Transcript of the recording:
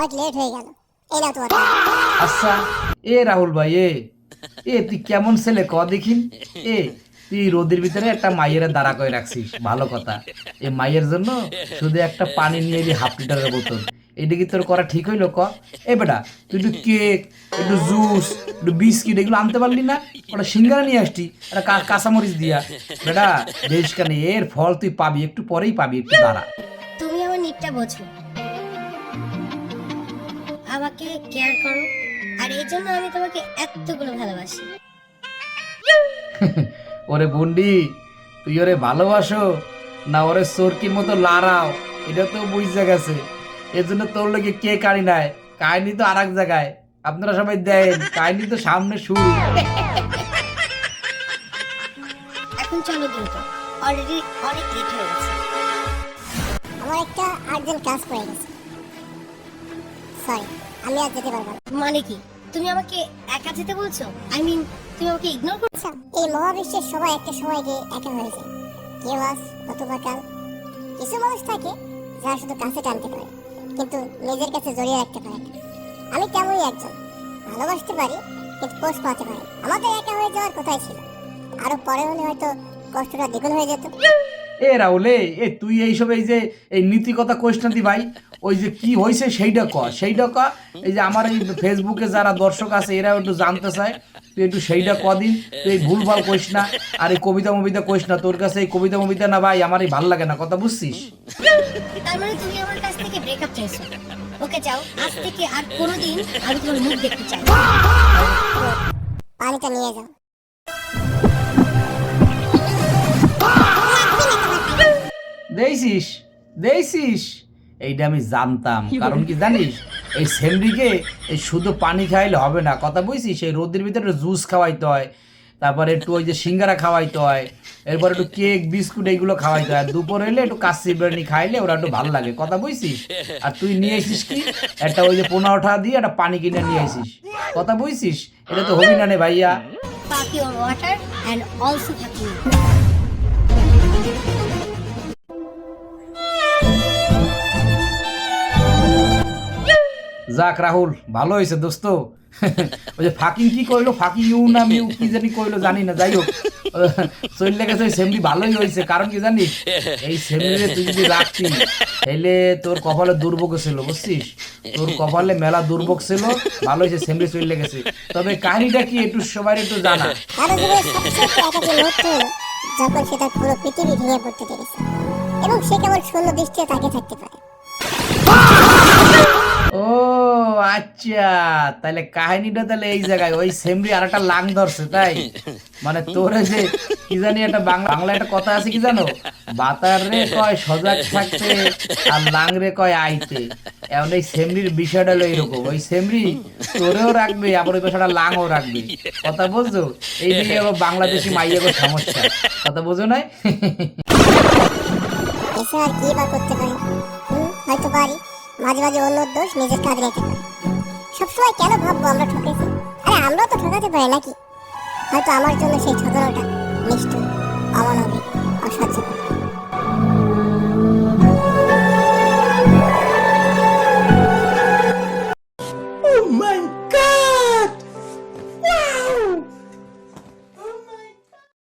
অনেক লেট হয়ে গেল। এই নাও তোমার। আচ্ছা এ রাহুল ভাই তুই কেমন ছেলে ক দেখিন। এ তুই রোদের ভিতরে একটা মাইয়ের দাঁড়া করে রাখছিস, ভালো কথা। এই মাইয়ের জন্য শুধু একটা পানি নিয়ে এলি 1/2 লিটারের বোতল, এটা কি তোর করা ঠিক হইলো ক? এ বেটা তুই একটু কেক, একটু জুস, একটু বিস্কিট এগুলো আনতে পারলি না? ওটা সিঙ্গারা নিয়ে আসতি একটা কাঁচামরিচ দিয়া। বেটা দেশ কানে এর ফল তুই পাবি, একটু পরেই পাবি, একটু দাঁড়া। তুমি আমার নিটটা বোঝো, আমাকে কেয়ার করো, আর এই জন্য আমি তোমাকে এতগুলো ভালোবাসি। ওরে বন্ডি, তুই ওরে ভালোবাসো না ওরে চোরকির মতো লাড়াও, এটা তো বুঝতে গেছে। এর জন্য তোর লোকে কে কারি নাই, কাহিনী তো আর এক জায়গায়। আপনারা সবাই দেন, কাহিনী তো সামনে শুরু। এখন চলো দ্রুত, অলরেডি অনেক লেট হয়ে গেছে। আমার একটা আর্জেন্ট কাজ পড়ে গেছে, সরি আমি আজ যেতে পারবো না। মানে কি তুমি আমাকে একা যেতে বলছো? আই মিন তুমি আমাকে ইগনোর করছো? এই মহাবিশ্বের সবাই একটা সময় গিয়ে একা হয়ে যায়, কেউ আজ নতুবা কাল। কিছু মানুষ থাকে যারা শুধু কাছে টানতে পারে কিন্তু নিজের কাছে জড়িয়ে রাখতে পারে না। আমি তেমনই একজন, ভালোবাসতে পারি কিন্তু পোষ পাতে পারি। আমাদের একা হয়ে যাওয়ার কথাই ছিল, আরো পরে হলে হয়তো কষ্টটা দ্বিগুণ হয়ে যেত। এ রাহুলে, তুই এইসব এই যে এই নীতি কথা কইস না দি ভাই। ওই যে কি হয়েছে সেইটা ক, সেইটা ক। এই যে আমার এই ফেসবুকে যারা দর্শক আছে এরা একটু জানতে চায়, তুই একটু সেইটা কদিন। তুই এই ভুলভাল কইস না, আর এই কবিতা মবিতা কইস না। তোর কাছে এই কবিতা মবিতা না ভাই আমার এই ভাল লাগে না, কথা বুঝছিস? তার মানে তুমি আমার কাছ থেকে ব্রেকআপ চাইছো? ওকে যাও, আজ থেকে আর কোনোদিন আমি তোমার মুখ দেখতে চাই না। পানিটা নিয়ে যাও। দেইছিস, দেইছিস, এইটা আমি জানতাম। কারণ কি জানিস, এই সেমরিকে এই শুধু পানি খাইলে হবে না, কথা বুঝছিস? এই রোদের ভিতরে জুস খাওয়াইতে হয়, তারপরে একটু ওই যে সিঙ্গারা খাওয়াইতে হয়, এরপর একটু কেক বিস্কুট এইগুলো খাওয়াইতে হয়। দুপুর হইলে একটু কাচ্চি বিরিয়ানি খাইলে ওরা একটু ভালো লাগে, কথা বুঝছিস? আর তুই নিয়ে আসিস কি একটা ওই যে 15 টাকা দিয়ে একটা পানি কিনে নিয়ে আসিস, কথা বুঝছিস? এটা তো হবি না রে ভাইয়া। Pack your water and also pack me. যাক রাহুল, ভালো হয়েছে দোস্ত। ওই যে ফাকিং কি কইলো, ফাকিং ইউ না মিউ কি জানি কইলো, জানি না। যাই হোক, চললে গেছে ওই সেমরি, ভালোই হয়েছে। কারণ কি জানিস, এই সেমরিরে তুই যদি রাখতি তাইলে তোর কপালে দুর্ভোগ ছিল, বুঝছিস? তোর কপালে মেলা দুর্ভোগ ছিল। ভালো হয়েছে সেমরি চললে গেছে। তবে কাহিনীটা কি একটু সবাই একটু জানা। কারো জীবনের সবচেয়ে একাকী মুহূর্ত হলো যখন সে তার পুরো পৃথিবী ভেঙে পড়তে দেখেছে এবং সে কেবল শূন্য দৃষ্টিতে তাকে থাকতে পারে। ও আচ্ছা, তাহলে কাহিনীটা তাহলে এই জায়গায় ওই সেমরি আর একটা লাং ধরছে, তাই? মানে তোরে যে কি জানি একটা বাংলা একটা কথা আছে কি জানো, বাতার রে কয় সজাগ থাকতে আর লাং রে কয় আইতে। এখন এই সেমরির বিষয়টা হলো এরকম, ওই সেমরি তোরেও রাখবে আবার ওই পেশাটা লাংও রাখবে, কথা বুঝছো? এই দিকে আবার বাংলাদেশি মাইয়াগো সমস্যা, কথা বোঝো নাই? এসে আর কি বা করতে পারি? হয়তো পারি মাঝে মাঝে অন্য দোষ নিজের কাঁধে নিতে পারি। সবসময় কেন ভাববো আমরা ঠকেছি? আরে আমরাও তো ঠকাতে পারি নাকি? হয়তো আমার জন্য সেই ঠকানোটা নিষ্ঠুর, অমানবিক।